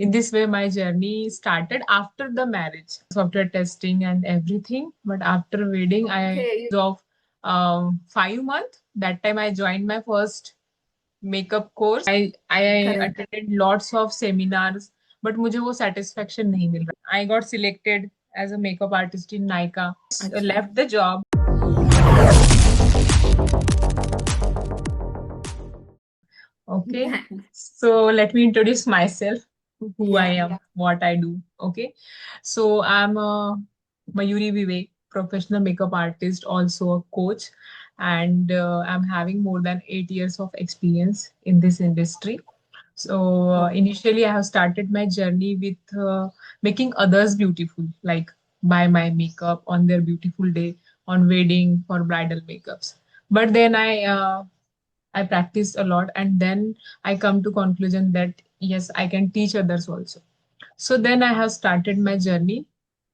In this way, my journey started after the marriage, software testing and everything. But after wedding, I Okay. of 5 months. That time I joined my first makeup course. I Correct. attended lots of seminars, but मुझे वो satisfaction नहीं मिल रहा. I got selected as a makeup artist in Nykaa. अच्छा. Left the job. Okay. Thanks. So let me introduce myself, who I Yeah. am, what I do. Okay. So I'm Mayuri Vivek, professional makeup artist, also a coach, and I'm having more than 8 years of experience in this industry. So Oh, initially, I have started my journey with making others beautiful, like buy my makeup on their beautiful day, on wedding, for bridal makeups. But then I practiced a lot, and then I come to conclusion that yes, I can teach others also. So then I have started my journey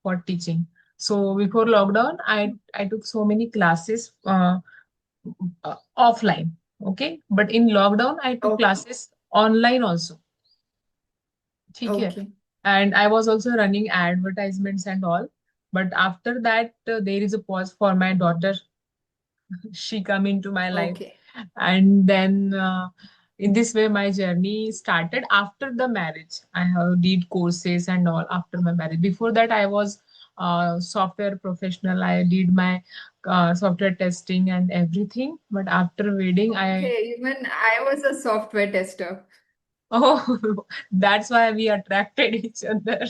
for teaching. So before lockdown, I took so many classes offline. Okay, but in lockdown, I took okay. classes online also. ठीक है. Okay. And I was also running advertisements and all. But after that, there is a pause for my daughter. She come into my life, Okay. and then in this way my journey started after the marriage. I have did courses and all after my marriage. Before that, I was software professional. I did my software testing and everything, but after wedding I Okay. Even I was a software tester. oh that's why we attracted each other.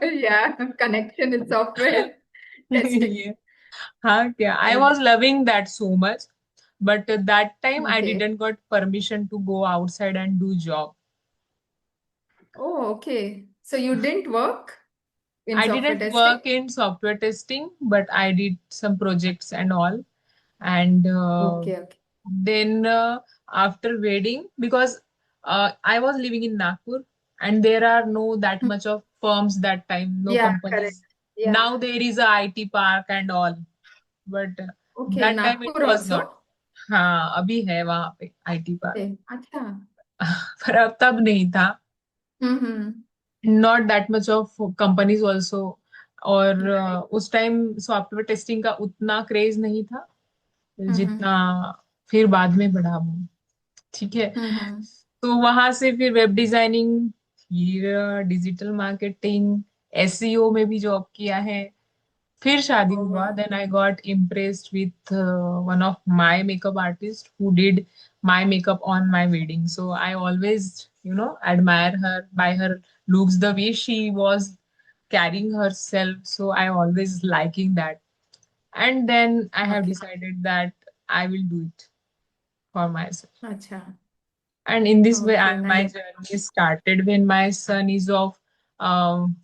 Yeah. Connection in software testing. Yeah. Huh, yeah, I Yeah. was loving that so much, but that time I Okay. didn't got permission to go outside and do job. Oh, okay. So you didn't work in I software didn't testing? work in software testing, but I did some projects and all. And Okay. Okay. then after wedding, because I was living in Nagpur, and there are no that Hmm. much of firms that time, no Yeah. Correct. companies. Yeah. Now there is a IT park and all, but Okay. that time it Nagpur was not. also? हाँ अभी है वहां पे IT park. Okay. अच्छा. पर अब तब नहीं था. Hmm. Not that much of companies also. और Right. उस टाइम सॉफ्टवेयर टेस्टिंग का उतना क्रेज नहीं था हम्म. जितना फिर बाद में बढ़ा वो. ठीक है. हम्म. तो वहां से फिर वेब डिजाइनिंग, फिर डिजिटल मार्केटिंग, एसईओ में भी जॉब किया है. फिर शादी Oh, हुआ. wow. Then I got impressed with one of my makeup artist who did my makeup on my wedding. So I always admire her by her looks, the way she was carrying herself. So I always liking that. And then I have Okay. decided that I will do it for myself. अच्छा. And in this way, Okay. my Nice. journey started when my son is of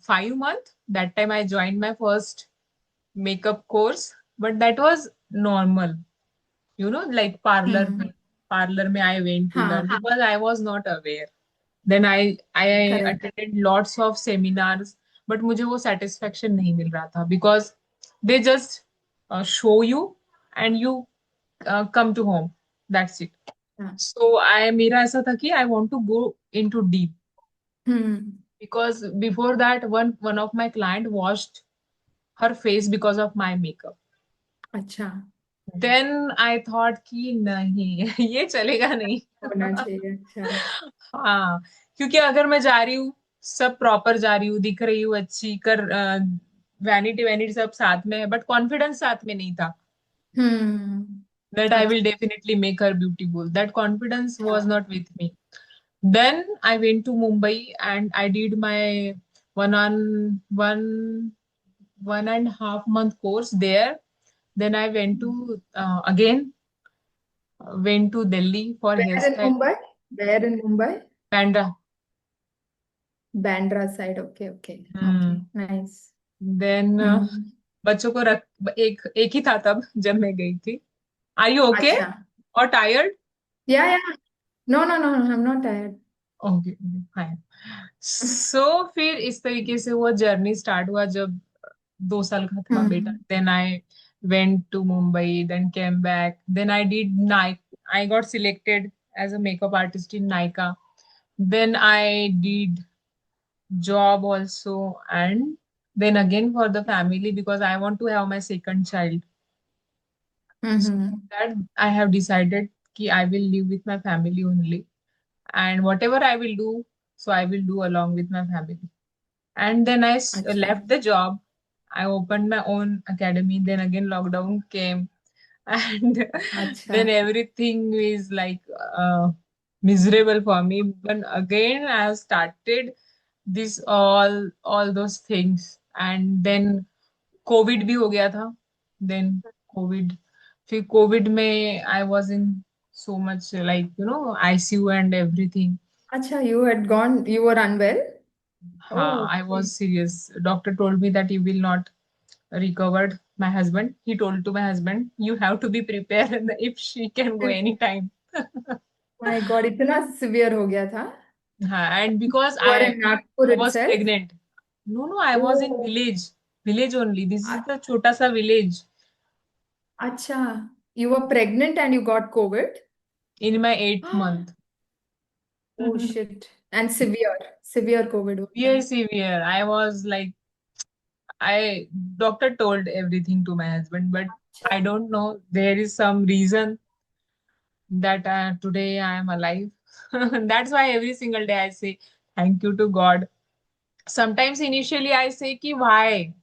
5 months. That time I joined my first makeup course, but that was normal, like hmm. parlor mein I went to हाँ. learn because I was not aware. Then I Correct. attended lots of seminars, but मुझे वो satisfaction नहीं मिल रहा था because they just show you and you come to home. That's it. हाँ. So मेरा ऐसा था कि I want to go into deep, hmm. because before that one of my client washed her face because of my makeup. अच्छा. Then I thought कि नहीं ये चलेगा नहीं. होना चाहिए. अच्छा. हाँ, क्योंकि अगर मैं जा रही हूँ, सब प्रॉपर जा रही हूँ, दिख रही हूँ अच्छी कर, वैनिटी वैनिटी सब साथ में है, बट कॉन्फिडेंस साथ में नहीं था हम्म. that I will अच्छा. definitely make her beautiful. That confidence was हाँ. not with me. Then I went to Mumbai and I did my one on one 1.5 month course there. Then I went to again went to Delhi for Where in hairstyle. Mumbai? Where in Mumbai? Bandra. Bandra side. Okay. Okay. Okay. Hmm. Nice. Then हम्म. बच्चों को रख एक एक ही था तब जब मैं गई थी. आर यू ओके अच्छा. और tired? Yeah. Yeah. No. No. No. No, I'm not tired. Okay fine. So फिर इस तरीके से वो जर्नी स्टार्ट हुआ जब 2 साल का था बेटा. Hmm. Then I went to Mumbai, then came back, then I did Nykaa. I got selected as a makeup artist in Nykaa. Then I did job also, and then again for the family because I want to have my second child. So Mm-hmm. that I have decided कि I will live with my family only, and whatever I will do, so I will do along with my family. And then अच्छा. left the job. I opened my own academy. Then again lockdown came, and अच्छा. then everything is like miserable for me. But again I have started this all those things, and then Covid भी हो गया था. Then Covid, फिर Covid में I was in so much like ICU and everything. अच्छा, you were unwell? हाँ, Oh, I okay. was serious. Doctor told me that you will not recovered. My husband, he told to my husband, you have to be prepared if she can go anytime. My God, इतना severe हो गया था? हाँ, and because You were in Nagpur I was itself? pregnant. No, I was in Oh, village only. This is a- the छोटा सा village अच्छा. You were pregnant and you got COVID? in my eighth month. Oh shit. And severe COVID was Very that. severe. I was like, I doctor told everything to my husband, but अच्छा. I don't know. There is some reason that today I am alive. That's why every single day I say thank you to God. Sometimes initially I say कि why,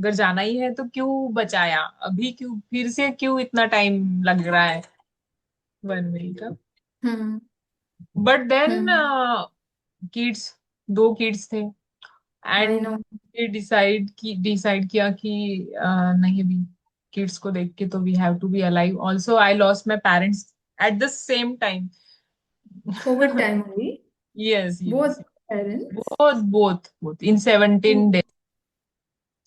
अगर जाना ही है तो क्यों बचाया, अभी क्यों फिर से क्यों इतना टाइम लग रहा है 1 week. Hmm. But then hmm. Kids, 2 kids थे, आई एंड नो. फिर डिसाइड किया कि नहीं, भी किड्स को देख के तो we have to be alive. Also I lost my parents at the same time. Covid time हुई? Yes, Both yes. parents? Both in 17 days. Oh,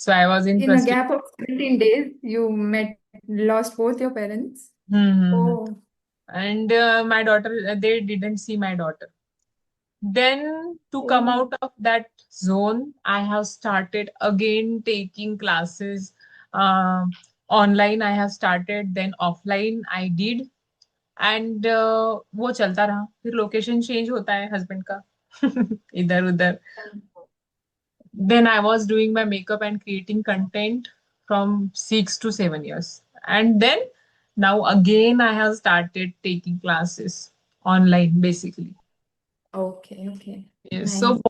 So I was in in a frustration. gap of 17 days, you lost both your parents? Hmm. Oh, And my daughter, they didn't see my daughter. Then to come oh, out of that zone, I have started again taking classes. Online I have started, then offline I did. And वो चलता रहा. फिर location change होता है husband का इधर उधर. Then I was doing my makeup and creating content from 6 to 7 years. And then now again I have started taking classes online basically. okay, okay. Yes. So Nice.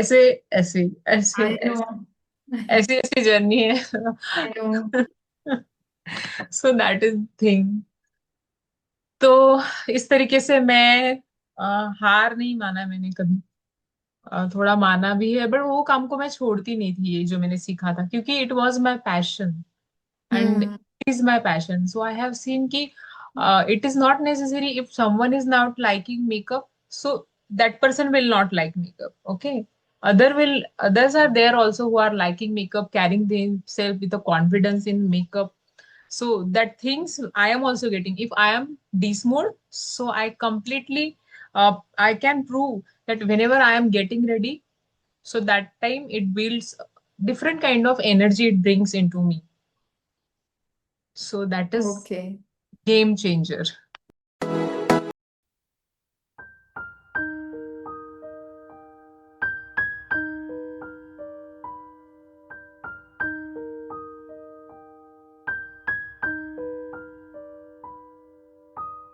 ऐसे ऐसे ऐसे I ऐसे know. ऐसी ऐसी journey है. I know. So that is thing. तो इस तरीके से मैं हार नहीं माना मैंने कभी. थोड़ा माना भी है, बट वो काम को मैं छोड़ती नहीं थी, ये जो मैंने सीखा था, क्योंकि it was my passion. And Hmm. it is my passion. So I have seen ki it is not necessary if someone is not liking makeup, so that person will not like makeup. Okay, others are there also who are liking makeup, carrying themselves with a confidence in makeup. So that things I am also getting. If I am mode, so I completely I can prove that whenever I am getting ready, so that time it builds different kind of energy it brings into me. So that is Okay. game changer.